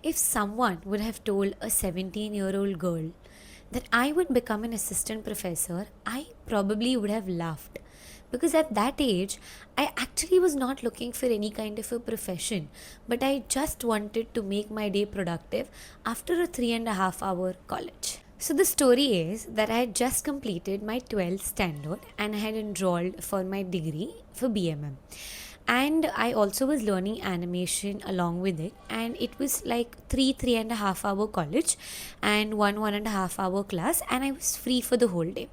If someone would have told a 17-year-old girl that I would become an assistant professor, I probably would have laughed. Because at that age, I actually was not looking for any kind of a profession, but I just wanted to make my day productive after a 3.5 hour college. So, the story is that I had just completed my 12th standard and I had enrolled for my degree for BMM, and I also was learning animation along with it, and it was like 3.5 hour college and 1.5 hour class, and I was free for the whole day.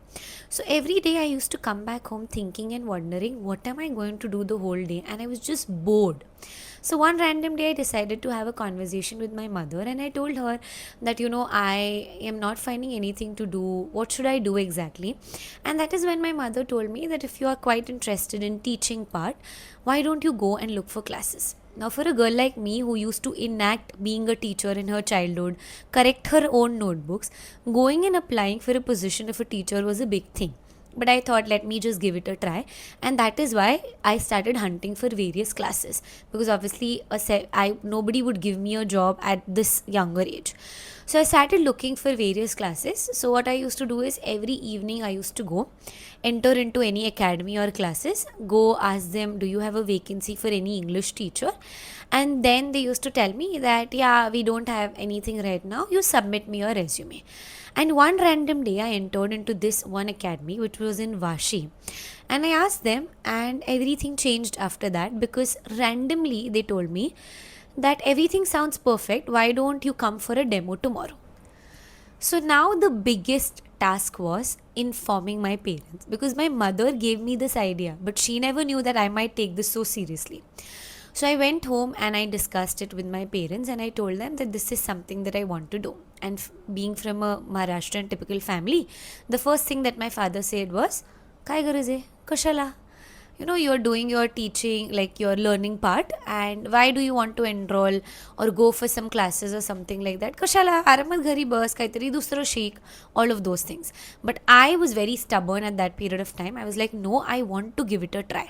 So every day I used to come back home thinking and wondering what am I going to do the whole day, and I was just bored. So one random day I decided to have a conversation with my mother, and I told her that I am not finding anything to do. What should I do exactly? And that is when my mother told me that if you are quite interested in teaching part, why don't you go and look for classes? Now, for a girl like me who used to enact being a teacher in her childhood, correct her own notebooks, going and applying for a position of a teacher was a big thing. But I thought, let me just give it a try, and that is why I started hunting for various classes, because obviously nobody would give me a job at this younger age. So I started looking for various classes. So what I used to do is every evening I used to go, enter into any academy or classes, go ask them, do you have a vacancy for any English teacher? And then they used to tell me that, yeah, we don't have anything right now, you submit me your resume. And one random day I entered into this one academy which was in Vashi, and I asked them, and everything changed after that, because randomly they told me that everything sounds perfect, why don't you come for a demo tomorrow? So now the biggest task was informing my parents, because my mother gave me this idea, but she never knew that I might take this so seriously. So I went home and I discussed it with my parents, and I told them that this is something that I want to do. And being from a Maharashtrian typical family, the first thing that my father said was, Kai garuze? Kashala? You're doing your teaching, like your learning part, and why do you want to enroll or go for some classes or something like that? Kashala, aramat ghari bas, kaitari dusra sheik, all of those things. But I was very stubborn at that period of time. I was like, no, I want to give it a try.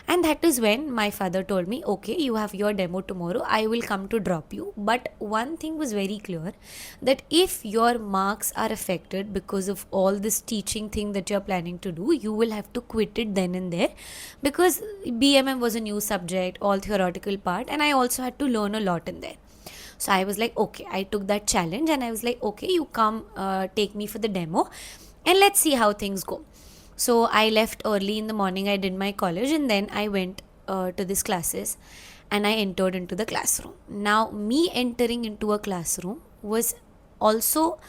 And that is when my father told me, okay, you have your demo tomorrow, I will come to drop you. But one thing was very clear, that if your marks are affected because of all this teaching thing that you're planning to do, you will have to quit it then and there, because BMM was a new subject, all theoretical part, and I also had to learn a lot in there. So I was like, okay, I took that challenge and I was like, okay, you come take me for the demo and let's see how things go. So I left early in the morning, I did my college, and then I went to these classes and I entered into the classroom. Now, me entering into a classroom was also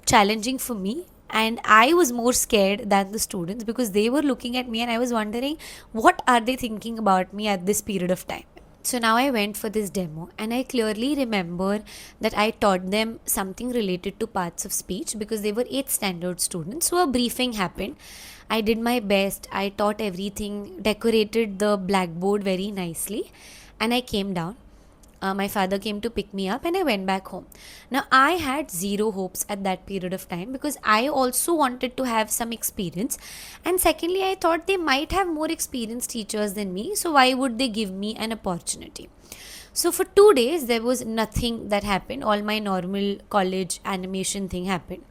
challenging for me, and I was more scared than the students, because they were looking at me and I was wondering what are they thinking about me at this period of time. So now I went for this demo, and I clearly remember that I taught them something related to parts of speech, because they were 8th standard students. So a briefing happened. I did my best. I taught everything, decorated the blackboard very nicely, and I came down. My father came to pick me up and I went back home. Now, I had zero hopes at that period of time, because I also wanted to have some experience. And secondly, I thought they might have more experienced teachers than me, so why would they give me an opportunity? So, for 2 days, there was nothing that happened. All my normal college animation thing happened.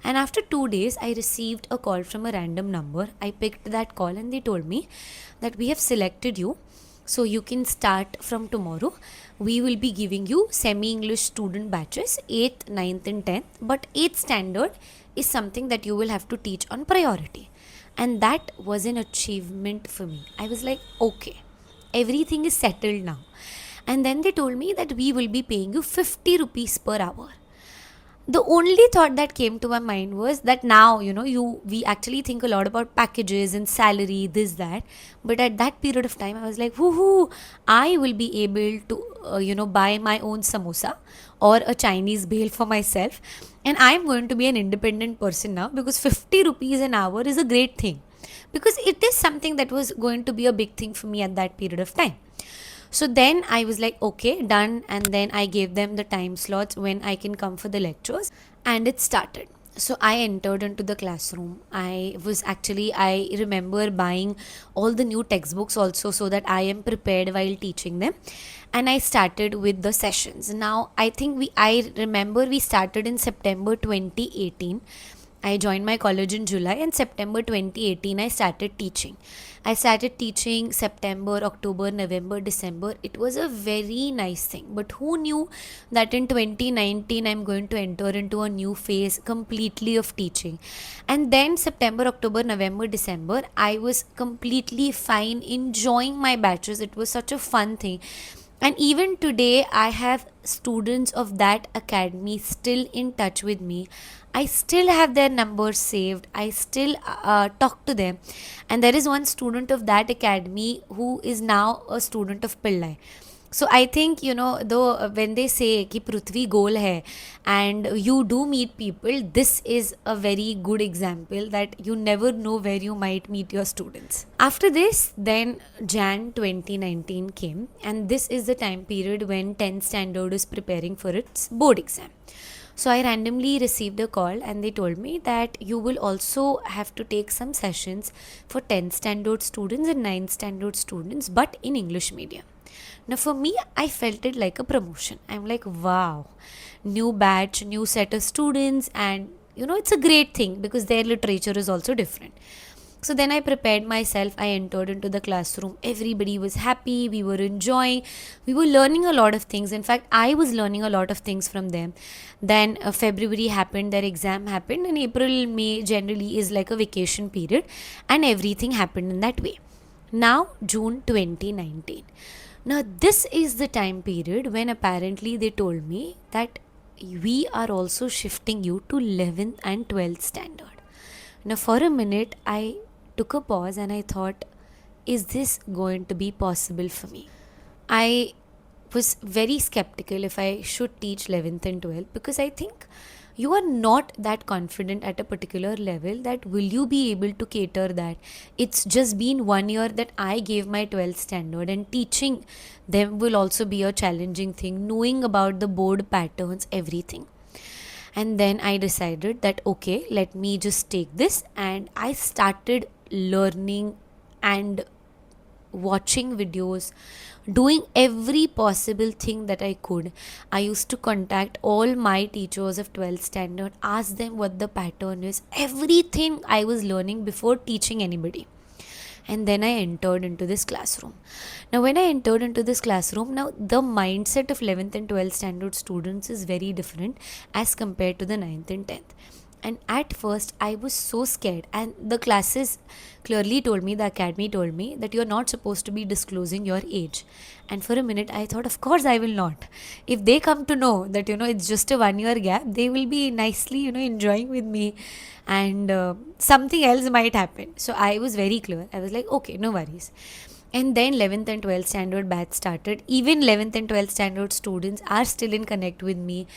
And after 2 days, I received a call from a random number. I picked that call and they told me that we have selected you, so you can start from tomorrow. We will be giving you semi-English student batches, 8th, 9th and 10th. But 8th standard is something that you will have to teach on priority. And that was an achievement for me. I was like, okay, everything is settled now. And then they told me that we will be paying you 50 rupees per hour. The only thought that came to my mind was that now we actually think a lot about packages and salary, this that, but at that period of time I was like, woohoo, I will be able to buy my own samosa or a Chinese bhel for myself, and I'm going to be an independent person now, because 50 rupees an hour is a great thing, because it is something that was going to be a big thing for me at that period of time. So then I was like, okay, done. And then I gave them the time slots when I can come for the lectures, and it started. So I entered into the classroom. I remember buying all the new textbooks also, so that I am prepared while teaching them. And I started with the sessions. Now I remember we started in September 2018. I joined my college in July, and September 2018 I started teaching. I started teaching September, October, November, December. It was a very nice thing. But who knew that in 2019 I'm going to enter into a new phase completely of teaching? And then September, October, November, December, I was completely fine, enjoying my batches. It was such a fun thing. And even today, I have students of that academy still in touch with me. I still have their numbers saved. I still talk to them. And there is one student of that academy who is now a student of Pillai. So I think, though when they say कि पृथ्वी गोल है and you do meet people, this is a very good example that you never know where you might meet your students. After this, then Jan 2019 came, and this is the time period when 10th standard is preparing for its board exam. So I randomly received a call, and they told me that you will also have to take some sessions for 10th standard students and 9th standard students, but in English medium. Now, for me, I felt it like a promotion. I'm like, wow, new batch, new set of students, and it's a great thing because their literature is also different. So then I prepared myself. I entered into the classroom. Everybody was happy. We were enjoying. We were learning a lot of things. In fact, I was learning a lot of things from them. Then February happened, their exam happened, and April, May generally is like a vacation period, and everything happened in that way. Now, June 2019. Now, this is the time period when apparently they told me that we are also shifting you to 11th and 12th standard. Now, for a minute, I took a pause and I thought, is this going to be possible for me? I was very skeptical if I should teach 11th and 12th, because I think you are not that confident at a particular level that will you be able to cater that. It's just been 1 year that I gave my 12th standard, and teaching them will also be a challenging thing, knowing about the board patterns, everything. And then I decided that okay, let me just take this, and I started learning and watching videos, doing every possible thing that I could. I used to contact all my teachers of 12th standard, ask them what the pattern is, everything I was learning before teaching anybody. And then I entered into this classroom. Now, when I entered into this classroom, now the mindset of 11th and 12th standard students is very different as compared to the 9th and 10th. And at first, I was so scared. And the classes clearly told me, the academy told me, that you're not supposed to be disclosing your age. And for a minute, I thought, of course, I will not. If they come to know that, it's just a 1 year gap, they will be nicely, enjoying with me. And something else might happen. So I was very clear. I was like, okay, no worries. And then 11th and 12th standard batch started. Even 11th and 12th standard students are still in connect with me.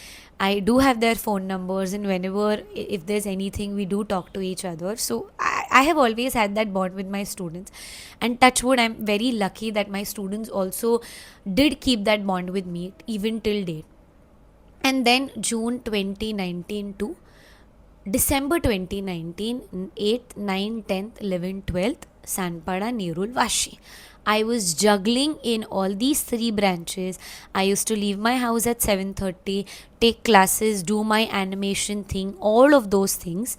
I do have their phone numbers, and whenever, if there's anything, we do talk to each other. So I have always had that bond with my students. And touch wood, I'm very lucky that my students also did keep that bond with me even till date. And then June 2019 to December 2019, 8th, 9th, 10th, 11th, 12th, Sanpada, Nerul, Vashi. I was juggling in all these three branches. I used to leave my house at 7:30, take classes, do my animation thing, all of those things,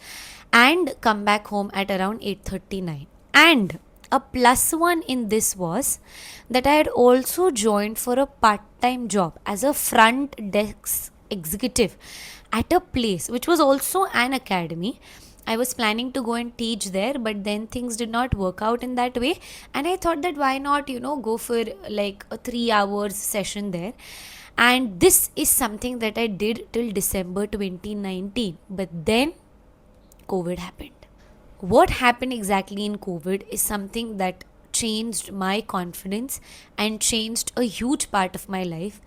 and come back home at around 8:39. And a plus one in this was that I had also joined for a part-time job as a front desk executive at a place which was also an academy. I was planning to go and teach there, but then things did not work out in that way. And I thought that why not, go for like a 3 hours session there. And this is something that I did till December 2019. But then COVID happened. What happened exactly in COVID is something that changed my confidence and changed a huge part of my life.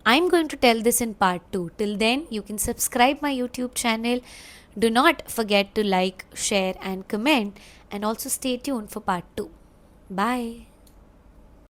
I'm going to tell this in part 2. Till then, you can subscribe my YouTube channel. Do not forget to like, share and comment, and also stay tuned for part 2. Bye.